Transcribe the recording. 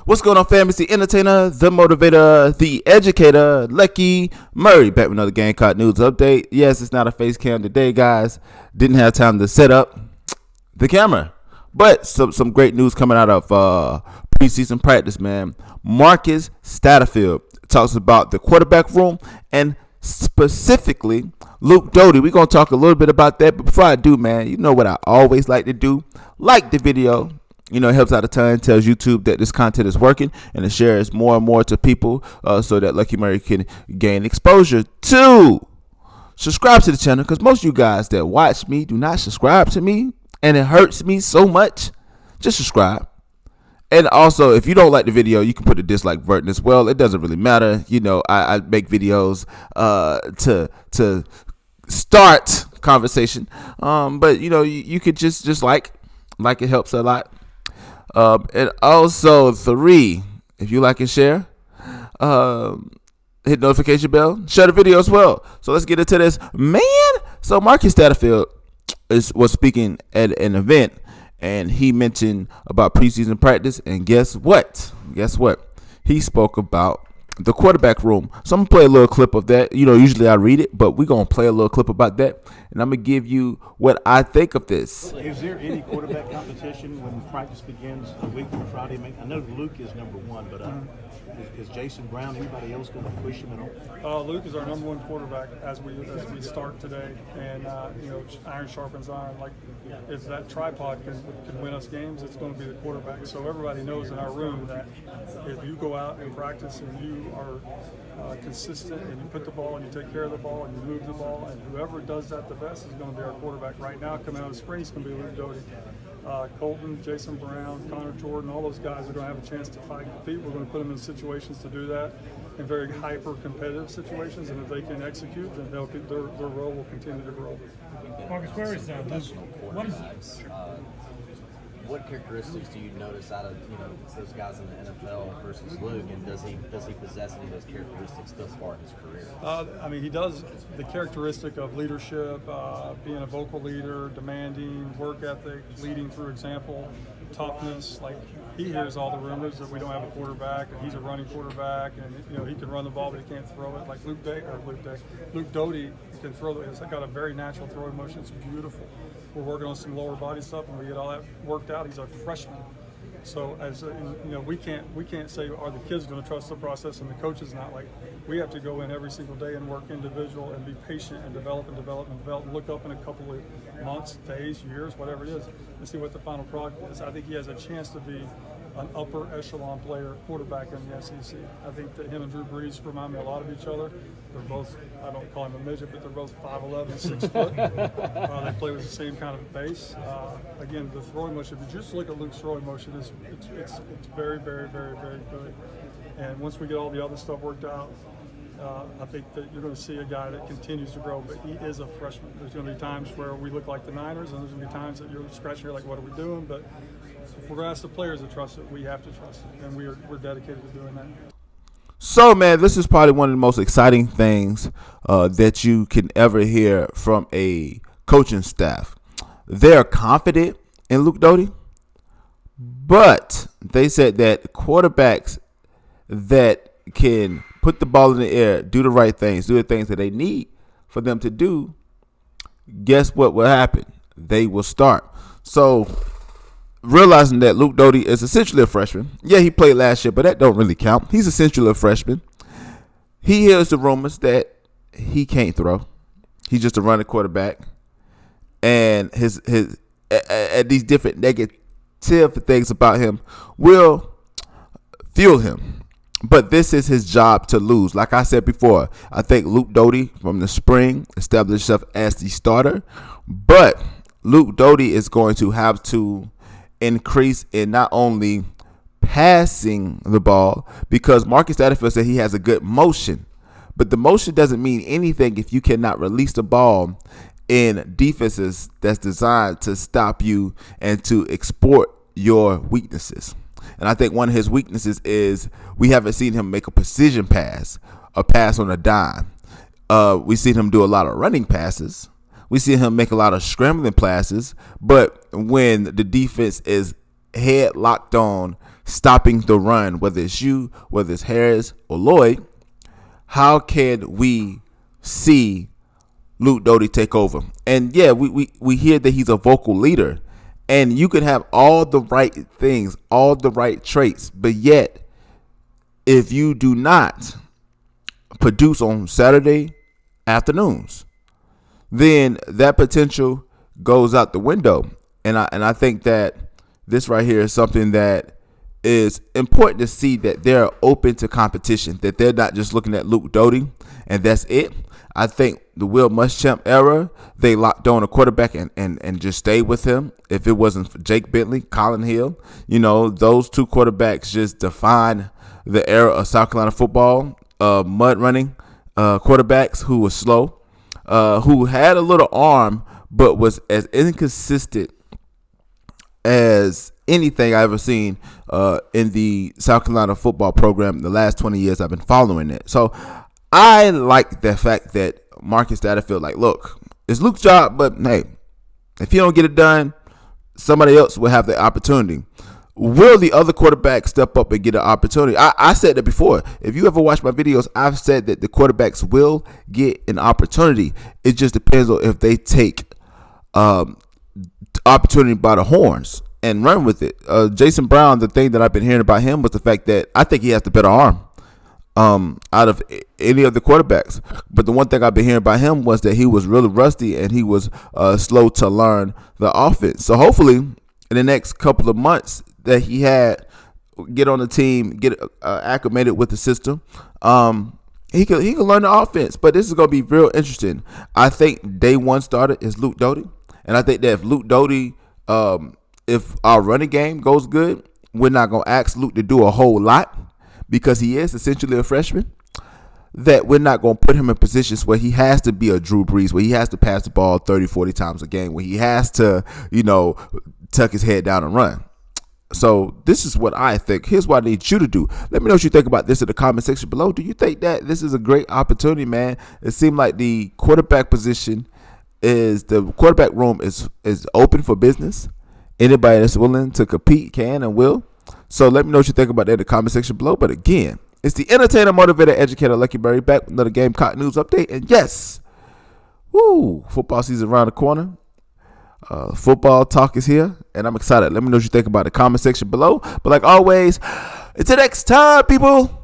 What's going on, fantasy entertainer, the motivator, the educator, Lucky Murray, back with another Gamecock news update. Yes, it's not a face cam today, guys. Didn't have time to set up the camera, but some great news coming out of preseason practice, man. Marcus Satterfield talks about the quarterback room and specifically Luke Doty. We're going to talk a little bit about that, but before I do, man, you know what I always like to do. Like the video. You know, it helps out a ton, tells YouTube that this content is working, and it shares more and more to people so that Lucky Murray can gain exposure. 2, subscribe to the channel, because most of you guys that watch me do not subscribe to me, and it hurts me so much. Just subscribe. And also, if you don't like the video, you can put a dislike button as well. It doesn't really matter. You know, I make videos to start conversation. But, you know, you could just like it helps a lot. And also 3, if you like and share, hit notification bell, share the video as well. So let's get into this, man. So Marcus Satterfield was speaking at an event, and he mentioned about preseason practice. And guess what? He spoke about the quarterback room. So I'm gonna play a little clip of that. You know, usually I read it, but we're gonna play a little clip about that, and I'm gonna give you what I think of this. Is there any quarterback competition when practice begins a week from Friday? I know Luke is number one, but is Jason Brown, anybody else going to push him at all? Luke is our number one quarterback as we start today, and you know, iron sharpens iron. Like, if that tripod can win us games, it's going to be the quarterback. So everybody knows in our room that if you go out and practice and you are consistent and you put the ball and you take care of the ball and you move the ball, and whoever does that the best is going to be our quarterback. Right now, coming out of spring, it's going to be Luke Doty. Colten, Jason Brown, Connor Jordan, all those guys are going to have a chance to fight and compete. We're going to put them in situations to do that, in very hyper-competitive situations, and if they can execute, then their role will continue to grow. Marcus, where is what characteristics do you notice out of those guys in the NFL versus Luke, and does he possess any of those characteristics thus far in his career? I mean, he does the characteristic of leadership, being a vocal leader, demanding, work ethic, leading through example, toughness. Like, he hears all the rumors that we don't have a quarterback, and he's a running quarterback, and he can run the ball but he can't throw it. Like Luke Doty can throw it. He's got a very natural throwing motion. It's beautiful. We're working on some lower body stuff, and we get all that worked out. He's a freshman, so as we can't say, are the kids going to trust the process and the coach is not? Like, we have to go in every single day and work individual and be patient and develop and look up in a couple of months, days, years, whatever it is, and see what the final product is. I think he has a chance to be an upper echelon player, quarterback in the SEC. I think that him and Drew Brees remind me a lot of each other. They're both, I don't call him a midget, but they're both 5'11", 6 foot. They play with the same kind of base. Again, the throwing motion, if you just look at Luke's throwing motion, it's very, very, very, very good. And once we get all the other stuff worked out, I think that you're going to see a guy that continues to grow, but he is a freshman. There's going to be times where we look like the Niners, and there's going to be times that you're scratching your like, what are we doing? But if we're going to ask the players to trust it, we have to trust it, and we're dedicated to doing that. So, man, this is probably one of the most exciting things that you can ever hear from a coaching staff. They're confident in Luke Doty, but they said that quarterbacks that can put the ball in the air, do the right things, do the things that they need for them to do, guess what will happen? They will start. So, realizing that Luke Doty is essentially a freshman. Yeah, he played last year, but that don't really count. He's essentially a freshman. He hears the rumors that he can't throw. He's just a running quarterback. And his these different negative things about him will fuel him. But this is his job to lose. Like I said before, I think Luke Doty from the spring established himself as the starter. But Luke Doty is going to have to increase in not only passing the ball, because Marcus Satterfield said he has a good motion, but the motion doesn't mean anything if you cannot release the ball in defenses that's designed to stop you and to exploit your weaknesses. And I think one of his weaknesses is we haven't seen him make a precision pass, a pass on a dime. We've seen him do a lot of running passes. We see him make a lot of scrambling passes, but when the defense is head locked on stopping the run, whether it's you, whether it's Harris or Lloyd, how can we see Luke Doty take over? And yeah, we hear that he's a vocal leader, and you could have all the right things, all the right traits, but yet if you do not produce on Saturday afternoons, then that potential goes out the window. And I think that this right here is something that is important to see, that they're open to competition, that they're not just looking at Luke Doty and that's it. I think the Will Muschamp era, they locked on a quarterback and just stayed with him. If it wasn't for Jake Bentley, Colin Hill, those two quarterbacks just define the era of South Carolina football. Mud running quarterbacks who was slow, who had a little arm, but was as inconsistent as anything I've ever seen in the South Carolina football program. The last 20 years I've been following it. So I like the fact that Marcus Satterfield, like, look, it's Luke's job, but hey, if he don't get it done, somebody else will have the opportunity. Will the other quarterback step up and get an opportunity? I said that before. If you ever watch my videos, I've said that the quarterbacks will get an opportunity. It just depends on if they take opportunity by the horns and run with it. Jason Brown, the thing that I've been hearing about him was the fact that I think he has the better arm out of any of the quarterbacks. But the one thing I've been hearing about him was that he was really rusty and he was slow to learn the offense. So hopefully in the next couple of months that he had get on the team, get acclimated with the system, he can learn the offense. But this is going to be real interesting. I think day one starter is Luke Doty. And I think that if Luke Doty, if our running game goes good, we're not going to ask Luke to do a whole lot because he is essentially a freshman. That we're not going to put him in positions where he has to be a Drew Brees, where he has to pass the ball 30, 40 times a game, where he has to, tuck his head down and run. So this is what I think. Here's what I need you to do. Let me know what you think about this in the comment section below. Do you think that this is a great opportunity, man? It seemed like the quarterback position the quarterback room is open for business. Anybody that's willing to compete can and will. So let me know what you think about that in the comment section below. But again, it's the entertainer, motivator, educator, Lucky Berry, back with another Gamecock news update. And yes, football season around the corner. Football talk is here, and I'm excited. Let me know what you think about it in the comment section below. But like always, until next time, people.